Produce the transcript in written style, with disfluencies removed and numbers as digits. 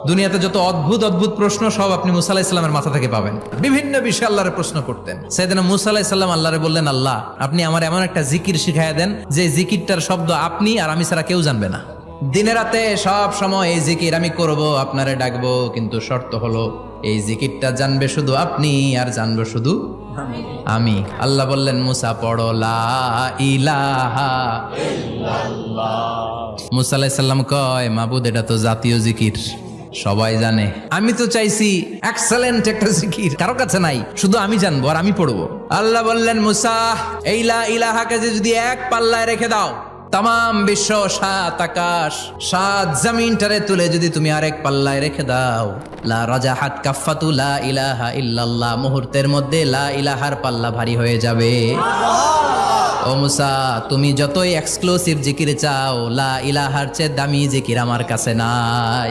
দুনিয়াতে যত অদ্ভুত অদ্ভুত প্রশ্ন সব আপনি মুসা আলাইহিস সালামের মাথা থেকে পাবেন। বিভিন্ন বিষয়ে আল্লাহরে প্রশ্ন করতেন। সাইয়েদনা মুসা আলাইহিস সালাম আল্লাহরে বললেন, আল্লাহ আপনি আমার এমন একটা জিকির শিখাইয়া দেন যে জিকিরটার শব্দ আপনি আর আমি ছাড়া কেউ জানবে না। দিনে রাতে সব সময় এই জিকির আমি করব, আপনারে ডাকবো, কিন্তু শর্ত হলো এই জিকিরটা জানবে শুধু আপনি আর জানবো শুধু আমি। আল্লাহ বললেন, মুসা পড়ো লা ইলাহা ইল্লাল্লাহ। মুসা আলাইহিস সালাম কয়, মাবুদ এটা তো জাতীয় জিকির, সবাই জানে। আমি তো চাইছি এক্সেলেন্ট একটা জিকির, কারো কাছে নাই, শুধু আমি জানবো আর আমি পড়বো। আল্লাহ বললেন, মুসা এই লা ইলাহাকে যদি এক পাল্লায় রেখে দাও, তাম বিশ্ব, 7 আকাশ 7 জমিনটারে তুলে যদি তুমি আরেক পাল্লায় রেখে দাও, লা রাজাহাত কাফাতু লা ইলাহা ইল্লাল্লাহ, মুহূর্তের মধ্যে লা ইলাহার পাল্লা ভারী হয়ে যাবে। ও মুসা, তুমি যতই এক্সক্লুসিভ জিকির চাও, লা ইলাহার চেয়ে দামি জিকির আমার কাছে নাই।